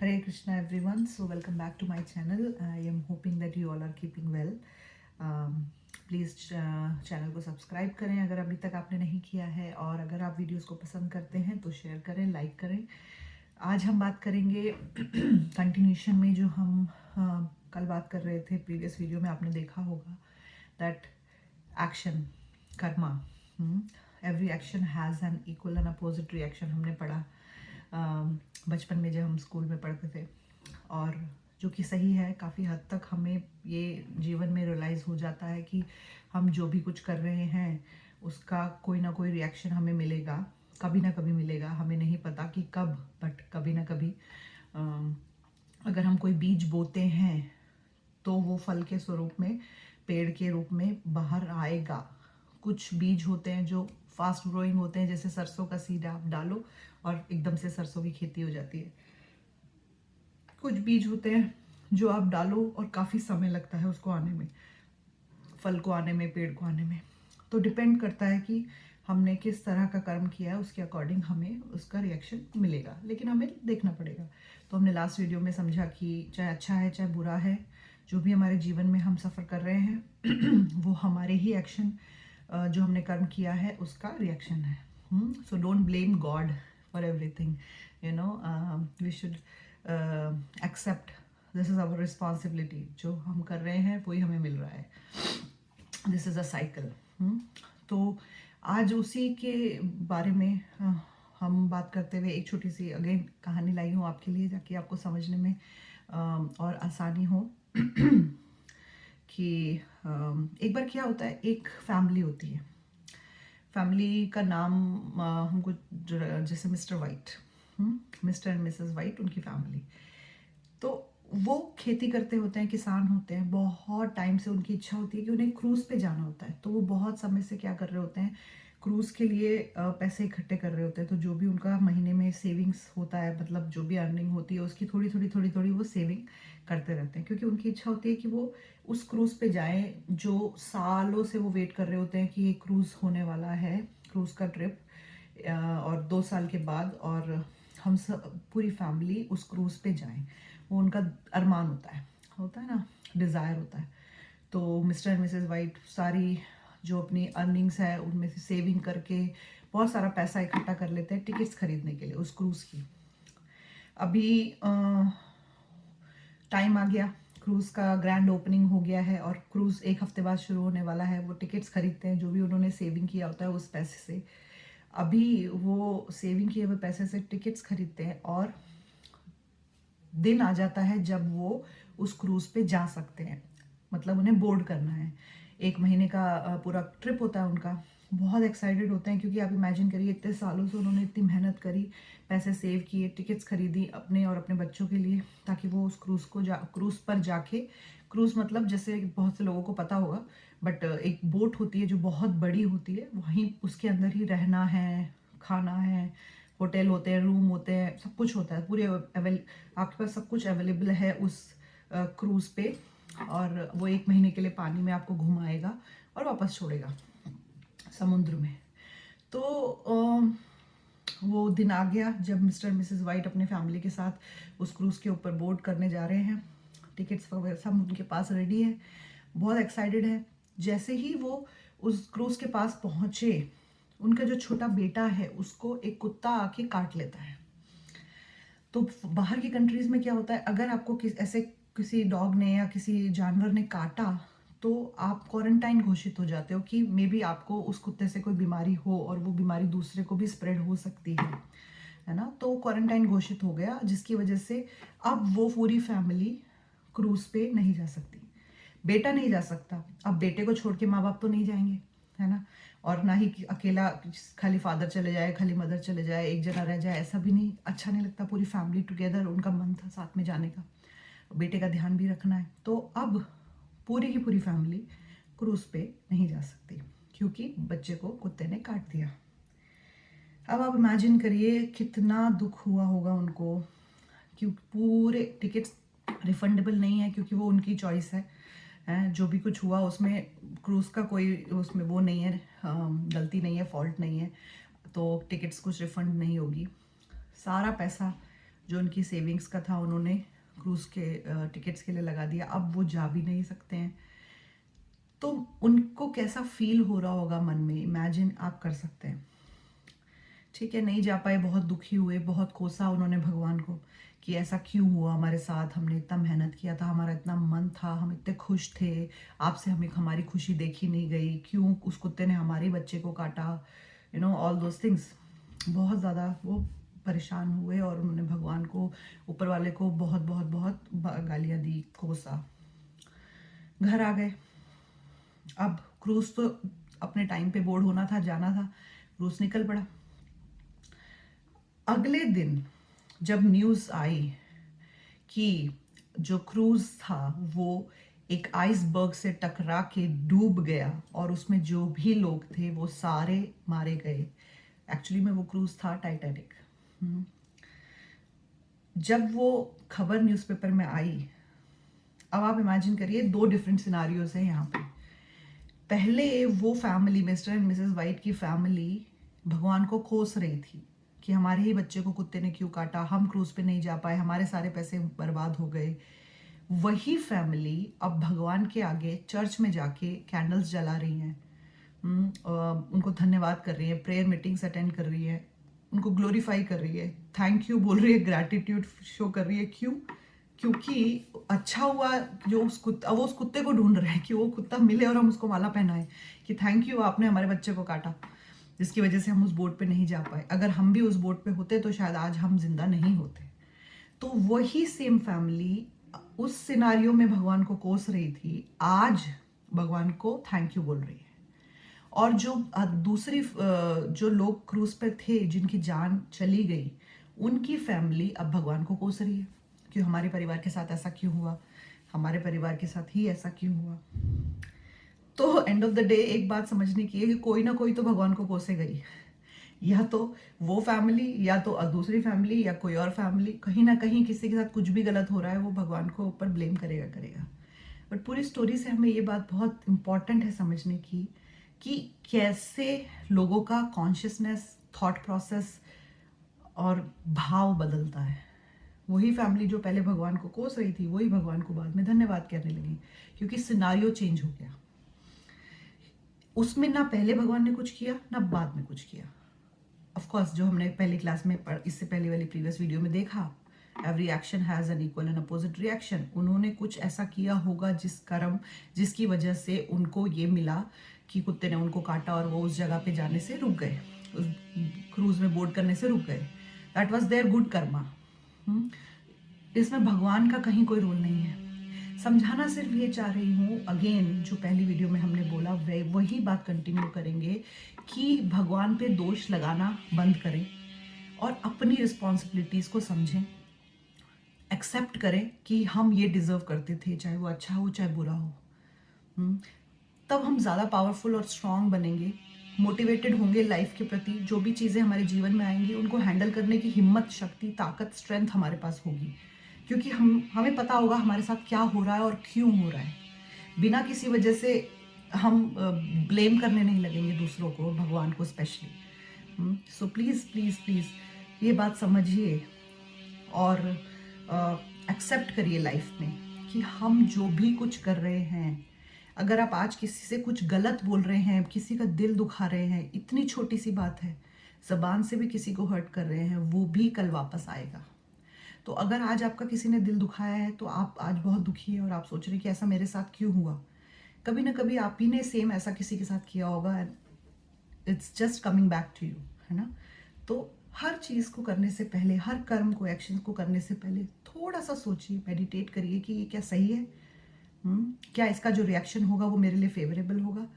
Hare Krishna everyone. So welcome back to my channel. I am hoping that you all are keeping well. Please channel को subscribe करें अगर अभी तक आपने नहीं किया है, और अगर आप वीडियोस को पसंद करते हैं तो शेयर करें, लाइक करें। आज हम बात करेंगे कंटिन्यूशन में जो हम कल बात कर रहे थे। प्रीवियस वीडियो में आपने देखा होगा that action Karma, every action has an equal and opposite reaction. हमने पढ़ा बचपन में जब हम स्कूल में पढ़ते थे, और जो कि सही है। काफ़ी हद तक हमें ये जीवन में रियलाइज़ हो जाता है कि हम जो भी कुछ कर रहे हैं उसका कोई ना कोई रिएक्शन हमें मिलेगा, कभी ना कभी मिलेगा। हमें नहीं पता कि कब, बट कभी ना कभी अगर हम कोई बीज बोते हैं तो वो फल के स्वरूप में, पेड़ के रूप में बाहर आएगा। कुछ बीज होते हैं जो फास्ट ग्रोइंग होते हैं, जैसे सरसों का सीड आप डालो और एकदम से सरसों की खेती हो जाती है। कुछ बीज होते हैं जो आप डालो और काफ़ी समय लगता है उसको आने में, फल को आने में, पेड़ को आने में। तो डिपेंड करता है कि हमने किस तरह का कर्म किया है, उसके अकॉर्डिंग हमें उसका रिएक्शन मिलेगा, लेकिन हमें देखना पड़ेगा। तो हमने लास्ट वीडियो में समझा कि चाहे अच्छा है चाहे बुरा है, जो भी हमारे जीवन में हम सफ़र कर रहे हैं वो हमारे ही एक्शन, जो हमने कर्म किया है उसका रिएक्शन है। So don't blame God for everything, you know. We should accept this is our responsibility. जो हम कर रहे हैं वही हमें मिल रहा है। This is a cycle. तो आज उसी के बारे में हम बात करते हुए एक छोटी सी अगेन कहानी लाई हूँ आपके लिए, ताकि आपको समझने में और आसानी हो कि एक बार क्या होता है। एक फैमिली होती है, फैमिली का नाम हमको जैसे mister white, mister and Mrs white, उनकी फैमिली। तो वो खेती करते होते हैं, किसान होते हैं। बहुत टाइम से उनकी इच्छा होती है कि उन्हें क्रूज़ पे जाना होता है। तो वो बहुत समय से क्या कर रहे होते हैं, क्रूज़ के लिए पैसे इकट्ठे कर रहे होते हैं। तो जो भी उनका महीने में सेविंग्स होता है, मतलब जो भी अर्निंग होती है उसकी थोड़ी थोड़ी वो सेविंग करते रहते हैं, क्योंकि उनकी इच्छा होती है कि वो उस क्रूज़ पे जाएं जो सालों से वो वेट कर रहे होते हैं कि ये क्रूज़ होने वाला है, क्रूज़ का ट्रिप, और 2 साल के बाद, और हम सब पूरी फैमिली उस क्रूज़ पे जाएं। वो उनका अरमान होता है ना, डिज़ायर होता है। तो मिस्टर एंड मिसेस वाइट सारी जो अपनी अर्निंग्स है उनमें से सेविंग करके बहुत सारा पैसा इकट्ठा कर लेते हैं टिकट्स खरीदने के लिए उस क्रूज़ की। अभी टाइम आ गया, क्रूज़ का ग्रैंड ओपनिंग हो गया है और क्रूज़ 1 हफ्ते बाद शुरू होने वाला है। वो टिकट्स खरीदते हैं, जो भी उन्होंने सेविंग किया होता है उस पैसे से। अभी वो सेविंग किए हुए पैसे से टिकट्स खरीदते हैं, और दिन आ जाता है जब वो उस क्रूज़ पे जा सकते हैं, मतलब उन्हें बोर्ड करना है। 1 महीने का पूरा ट्रिप होता है उनका। बहुत एक्साइटेड होते हैं, क्योंकि आप इमेजिन करिए इतने सालों से उन्होंने इतनी मेहनत करी, पैसे सेव किए, टिकट्स खरीदी अपने और अपने बच्चों के लिए, ताकि वो उस क्रूज़ पर जाके, क्रूज़ मतलब जैसे बहुत से लोगों को पता होगा, बट एक बोट होती है जो बहुत बड़ी होती है, वहीं उसके अंदर ही रहना है, खाना है, होटल होते हैं, रूम होते हैं, सब कुछ होता है। पूरे आपके पास सब कुछ अवेलेबल है उस क्रूज़ पे, और वो 1 महीने के लिए पानी में आपको घुमाएगा और वापस छोड़ेगा समुद्र में। तो वो दिन आ गया जब मिस्टर मिसेस वाइट अपने फैमिली के साथ उस क्रूज़ के ऊपर बोर्ड करने जा रहे हैं। टिकट्स वगैरह सब उनके पास रेडी है, बहुत एक्साइटेड है। जैसे ही वो उस क्रूज़ के पास पहुँचे, उनका जो छोटा बेटा है उसको एक कुत्ता आके काट लेता है। तो बाहर की कंट्रीज़ में क्या होता है, अगर आपको ऐसे किसी डॉग ने या किसी जानवर ने काटा तो आप क्वारंटाइन घोषित हो जाते हो कि मे बी आपको उस कुत्ते से कोई बीमारी हो, और वो बीमारी दूसरे को भी स्प्रेड हो सकती है ना। तो क्वारंटाइन घोषित हो गया, जिसकी वजह से अब वो पूरी फैमिली क्रूज़ पे नहीं जा सकती। बेटा नहीं जा सकता, अब बेटे को छोड़ के माँ बाप तो नहीं जाएंगे, है ना। और ना ही कि अकेला खाली फादर चले जाए, खाली मदर चले जाए, एक जना रह जाए, ऐसा भी नहीं, अच्छा नहीं लगता। पूरी फैमिली टुगेदर, उनका मन था साथ में जाने का, बेटे का ध्यान भी रखना है। तो अब पूरी की पूरी फैमिली क्रूज़ पे नहीं जा सकती, क्योंकि बच्चे को कुत्ते ने काट दिया। अब आप इमेजिन करिए कितना दुख हुआ होगा उनको, क्योंकि पूरे टिकट्स रिफंडेबल नहीं है, क्योंकि वो उनकी चॉइस है। जो भी कुछ हुआ उसमें क्रूज़ का कोई उसमें वो नहीं है, गलती नहीं है, फॉल्ट नहीं है। तो टिकट्स कुछ रिफंड नहीं होगी। सारा पैसा जो उनकी सेविंग्स का था उन्होंने क्रूज़ के टिकट्स के लिए लगा दिया, अब वो जा भी नहीं सकते हैं। तो उनको कैसा फील हो रहा होगा मन में, इमेजिन आप कर सकते हैं। ठीक है, नहीं जा पाए, बहुत दुखी हुए, बहुत कोसा उन्होंने भगवान को कि ऐसा क्यों हुआ हमारे साथ, हमने इतना मेहनत किया था, हमारा इतना मन था, हम इतने खुश थे, आपसे हमें हमारी खुशी देखी नहीं गई, क्यों उस कुत्ते ने हमारे बच्चे को काटा, ऑल दोज थिंग्स। बहुत ज़्यादा वो परेशान हुए और उन्होंने भगवान को, ऊपर वाले को बहुत बहुत बहुत गालियाँ दी, कोसा। घर आ गए। अब क्रूज तो अपने टाइम पे बोर्ड होना था, जाना था, क्रूज निकल पड़ा। अगले दिन जब न्यूज़ आई कि जो क्रूज था वो एक आइसबर्ग से टकरा के डूब गया और उसमें जो भी लोग थे वो सारे मारे गए। एक्चुअली में वो क्रूज था टाइटैनिक। जब वो खबर न्यूज़पेपर में आई, अब आप इमेजिन करिए, दो डिफरेंट सिनारियोज हैं यहाँ पे। पहले वो family, mister and Mrs white की फैमिली भगवान को कोस रही थी कि हमारे ही बच्चे को कुत्ते ने क्यों काटा, हम क्रूज पे नहीं जा पाए, हमारे सारे पैसे बर्बाद हो गए। वही फैमिली अब भगवान के आगे चर्च में जाके कैंडल्स जला रही हैं, उनको धन्यवाद कर रही है, प्रेयर मीटिंग्स अटेंड कर रही है, उनको ग्लोरीफाई कर रही है, थैंक यू बोल रही है, ग्रैटिट्यूड शो कर रही है। क्यों? क्योंकि अच्छा हुआ जो वो उस कुत्ते को ढूंढ रहे हैं कि वो कुत्ता मिले और हम उसको माला पहनाएं कि थैंक यू, आपने हमारे बच्चे को काटा जिसकी वजह से हम उस बोट पे नहीं जा पाए। अगर हम भी उस बोट पे होते तो शायद आज हम जिंदा नहीं होते। तो वही सेम फैमिली उस सिनारियो में भगवान को कोस रही थी, आज भगवान को थैंक यू बोल रही है। और जो दूसरी जो लोग क्रूज पर थे जिनकी जान चली गई, उनकी फैमिली अब भगवान को कोस रही है कि हमारे परिवार के साथ ऐसा क्यों हुआ, हमारे परिवार के साथ ही ऐसा क्यों हुआ। तो एंड ऑफ द डे एक बात समझने की है कि कोई ना कोई तो भगवान को कोसेगा ही, या तो वो फैमिली, या तो दूसरी फैमिली, या कोई और फैमिली। कहीं ना कहीं किसी के साथ कुछ भी गलत हो रहा है वो भगवान को ऊपर ब्लेम करेगा। बट पूरी स्टोरी से हमें ये बात बहुत इंपॉर्टेंट है समझने की कि कैसे लोगों का कॉन्शियसनेस, थॉट प्रोसेस और भाव बदलता है। वही फैमिली जो पहले भगवान को कोस रही थी, वही भगवान को बाद में धन्यवाद कहने लगी, क्योंकि सिनारियो चेंज हो गया। उसमें ना पहले भगवान ने कुछ किया ना बाद में कुछ किया। ऑफ कोर्स जो हमने पहली क्लास में इससे पहले वाली प्रीवियस वीडियो में देखा, every action has an equal and opposite reaction. उन्होंने कुछ ऐसा किया होगा जिसकी वजह से उनको ये मिला कि कुत्ते ने उनको काटा और वो उस जगह पे जाने से रुक गए, उस क्रूज में बोर्ड करने से रुक गए। That was their good karma. इसमें भगवान का कहीं कोई रोल नहीं है। समझाना सिर्फ ये चाह रही हूँ, अगेन जो पहली वीडियो में हमने बोला वही बात कंटिन्यू करेंगे कि भगवान पे दोष लगाना बंद करें और अपनी रिस्पॉन्सिबिलिटीज को समझें, एक्सेप्ट करें कि हम ये डिजर्व करते थे, चाहे वो अच्छा हो चाहे बुरा हो। तब हम ज़्यादा पावरफुल और स्ट्रांग बनेंगे, मोटिवेटेड होंगे लाइफ के प्रति। जो भी चीज़ें हमारे जीवन में आएंगी उनको हैंडल करने की हिम्मत, शक्ति, ताकत, स्ट्रेंथ हमारे पास होगी, क्योंकि हमें पता होगा हमारे साथ क्या हो रहा है और क्यों हो रहा है। बिना किसी वजह से हम ब्लेम करने नहीं लगेंगे दूसरों को, भगवान को specially. So please please please ये बात समझिए और एक्सेप्ट करिए लाइफ में कि हम जो भी कुछ कर रहे हैं, अगर आप आज किसी से कुछ गलत बोल रहे हैं, किसी का दिल दुखा रहे हैं, इतनी छोटी सी बात है, ज़बान से भी किसी को हर्ट कर रहे हैं, वो भी कल वापस आएगा। तो अगर आज आपका किसी ने दिल दुखाया है तो आप आज बहुत दुखी है और आप सोच रहे हैं कि ऐसा मेरे साथ क्यों हुआ, कभी ना कभी आप ही ने सेम ऐसा किसी के साथ किया होगा and it's just coming back to you, है ना। तो हर चीज़ को करने से पहले, हर कर्म को, एक्शन को करने से पहले थोड़ा सा सोचिए, मेडिटेट करिए कि ये क्या सही है, क्या इसका जो रिएक्शन होगा वो मेरे लिए फेवरेबल होगा,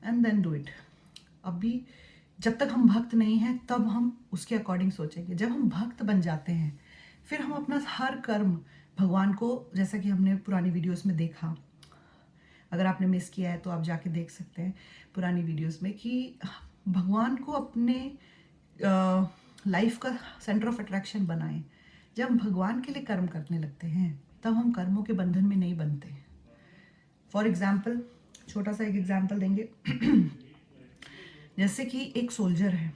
एंड देन डू इट। अभी जब तक हम भक्त नहीं हैं तब हम उसके अकॉर्डिंग सोचेंगे। जब हम भक्त बन जाते हैं फिर हम अपना हर कर्म भगवान को, जैसा कि हमने पुरानी वीडियोस में देखा, अगर आपने मिस किया है तो आप जाके देख सकते हैं पुरानी वीडियोस में, कि भगवान को अपने लाइफ का सेंटर ऑफ अट्रैक्शन बनाएं। जब हम भगवान के लिए कर्म करने लगते हैं तब हम कर्मों के बंधन में नहीं बनते। फॉर एग्जाम्पल, छोटा सा एक एग्जाम्पल देंगे। जैसे कि एक सोल्जर है,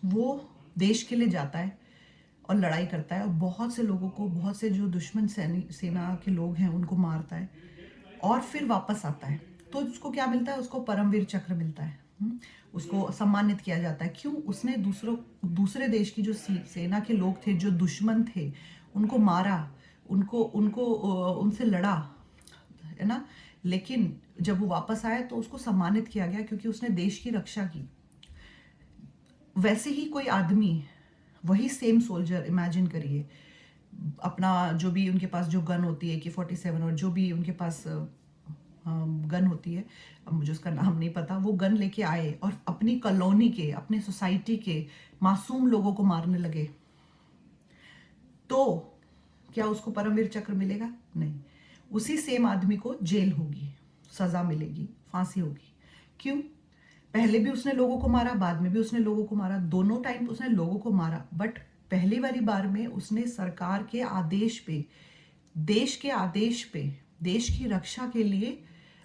वो देश के लिए जाता है और लड़ाई करता है और बहुत से लोगों को, बहुत से जो दुश्मन सेना के लोग हैं उनको मारता है और फिर वापस आता है। तो उसको क्या मिलता है? उसको परमवीर चक्र मिलता है। उसको सम्मानित किया जाता है। क्यों? उसने दूसरे देश की जो सेना के लोग थे, जो दुश्मन थे, उनको मारा, उनको उनको उनसे लड़ा, है ना। लेकिन जब वो वापस आया तो उसको सम्मानित किया गया क्योंकि उसने देश की रक्षा की। वैसे ही कोई आदमी, वही सेम सोल्जर, इमेजिन करिए, अपना जो भी उनके पास जो गन होती है AK-47 और जो भी उनके पास गन होती है, अब मुझे उसका नाम नहीं पता, वो गन लेके आए और अपनी कॉलोनी के, अपने सोसाइटी के मासूम लोगों को मारने लगे, तो क्या उसको परमवीर चक्र मिलेगा? नहीं। उसी सेम आदमी को जेल होगी, सजा मिलेगी, फांसी होगी। क्यों? पहले भी उसने लोगों को मारा, बाद में भी उसने लोगों को मारा, दोनों टाइम उसने लोगों को मारा, बट पहली वाली बार में उसने सरकार के आदेश पे, देश के आदेश पे, देश की रक्षा के लिए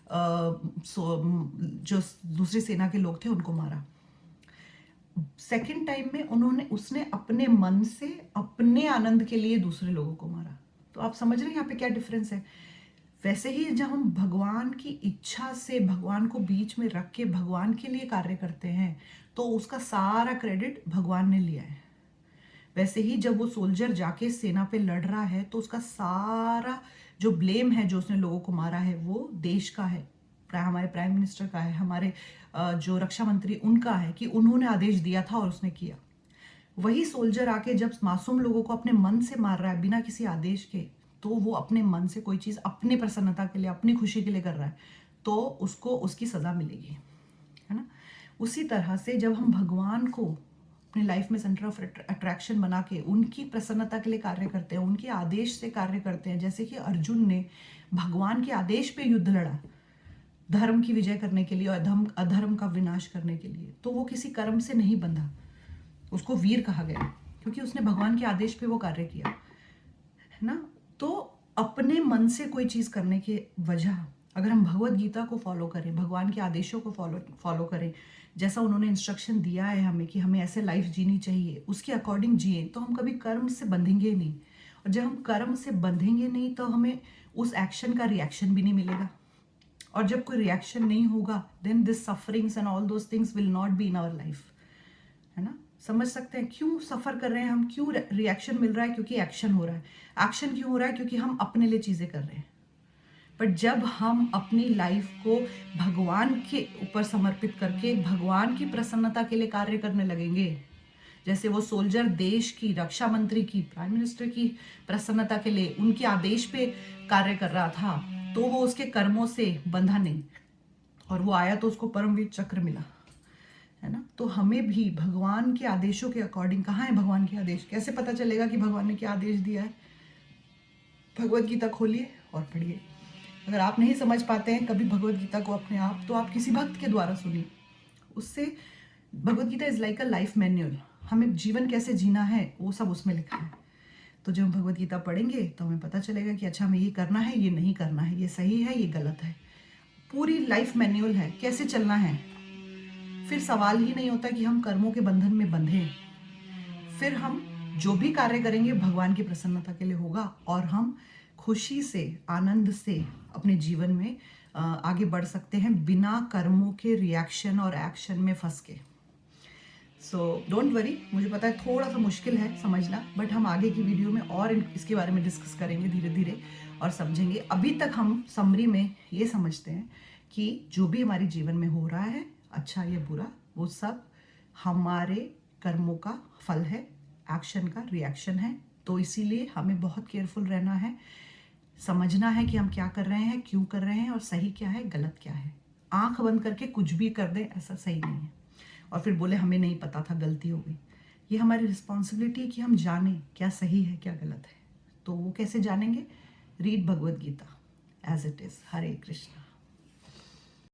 जो दूसरी सेना के लोग थे उनको मारा। सेकंड टाइम में उसने अपने मन से, अपने आनंद के लिए दूसरे लोगों को मारा। तो आप समझ रहे हैं यहाँ पे क्या डिफरेंस है? वैसे ही जब हम भगवान की इच्छा से, भगवान को बीच में रख के भगवान के लिए कार्य करते हैं तो उसका सारा क्रेडिट भगवान ने लिया है। वैसे ही जब वो सोल्जर जाके सेना पे लड़ रहा है तो उसका सारा जो ब्लेम है, जो उसने लोगों को मारा है, वो देश का है, हमारे प्राइम मिनिस्टर का है, हमारे जो रक्षा मंत्री उनका है कि उन्होंने आदेश दिया था और उसने किया। वही सोल्जर आके जब मासूम लोगों को अपने मन से मार रहा है बिना किसी आदेश के, तो वो अपने मन से कोई चीज अपनी प्रसन्नता के लिए, अपनी खुशी के लिए कर रहा है, तो उसको उसकी सजा मिलेगी, है ना। उसी तरह से जब हम भगवान को अपनी लाइफ में सेंटर ऑफ अट्रैक्शन बना के उनकी प्रसन्नता के लिए कार्य करते हैं, उनके आदेश से कार्य करते हैं, जैसे कि अर्जुन ने भगवान के आदेश पे युद्ध लड़ा धर्म की विजय करने के लिए और अधर्म का विनाश करने के लिए, तो वो किसी कर्म से नहीं बंधा, उसको वीर कहा गया क्योंकि उसने भगवान के आदेश पे वो कार्य किया, है ना। तो अपने मन से कोई चीज करने की वजह, अगर हम भगवत गीता को फॉलो करें, भगवान के आदेशों को फॉलो करें, जैसा उन्होंने इंस्ट्रक्शन दिया है हमें कि हमें ऐसे लाइफ जीनी चाहिए, उसके अकॉर्डिंग जिए, तो हम कभी कर्म से बंधेंगे नहीं। और जब हम कर्म से बंधेंगे नहीं तो हमें उस एक्शन का रिएक्शन भी नहीं मिलेगा, और जब कोई रिएक्शन नहीं होगा then this sufferings and all those things will not be in our life, है ना। समझ सकते हैं क्यों सफर कर रहे हैं हम, क्यों रिएक्शन मिल रहा है? क्योंकि एक्शन हो रहा है। एक्शन क्यों हो रहा है? क्योंकि हम अपने लिए चीजें कर रहे हैं। बट जब हम अपनी लाइफ को भगवान के ऊपर समर्पित करके भगवान की प्रसन्नता के लिए कार्य करने लगेंगे, जैसे वो सोल्जर देश की, रक्षा मंत्री की, प्राइम मिनिस्टर की प्रसन्नता के लिए उनके आदेश पे कार्य कर रहा था, तो वो उसके कर्मों से बंधा नहीं, और वो आया तो उसको परमवीर चक्र मिला, है ना। तो हमें भी भगवान के आदेशों के अकॉर्डिंग, कहाँ है भगवान के आदेश? कैसे पता चलेगा कि भगवान ने क्या आदेश दिया है? भगवत गीता खोलिए और पढ़िए। अगर आप नहीं समझ पाते हैं कभी भगवत गीता को अपने आप, तो आप किसी भक्त के द्वारा सुनिए। उससे Bhagavad Gita is like a life manual, हमें जीवन कैसे जीना है वो सब उसमें लिखा है। तो जब हम भगवत गीता पढ़ेंगे तो हमें पता चलेगा कि अच्छा हमें ये करना है, ये नहीं करना है, ये सही है, ये गलत है। पूरी लाइफ मैन्युअल है कैसे चलना है। फिर सवाल ही नहीं होता कि हम कर्मों के बंधन में बंधे। फिर हम जो भी कार्य करेंगे भगवान की प्रसन्नता के लिए होगा, और हम खुशी से, आनंद से अपने जीवन में आगे बढ़ सकते हैं बिना कर्मों के रिएक्शन और एक्शन में फंस के। सो डोंट वरी, मुझे पता है थोड़ा सा मुश्किल है समझना, बट हम आगे की वीडियो में और इसके बारे में डिस्कस करेंगे धीरे धीरे और समझेंगे। अभी तक हम समरी में ये समझते हैं कि जो भी हमारे जीवन में हो रहा है, अच्छा या बुरा, वो सब हमारे कर्मों का फल है, एक्शन का रिएक्शन है। तो इसीलिए हमें बहुत केयरफुल रहना है, समझना है कि हम क्या कर रहे हैं, क्यों कर रहे हैं, और सही क्या है, गलत क्या है। आंख बंद करके कुछ भी कर दें, ऐसा सही नहीं है। और फिर बोले हमें नहीं पता था, गलती हो गई। ये हमारी रिस्पॉन्सिबिलिटी है कि हम जानें क्या सही है, क्या गलत है। तो वो कैसे जानेंगे? Read Bhagavad Gita as it is. Hare Krishna.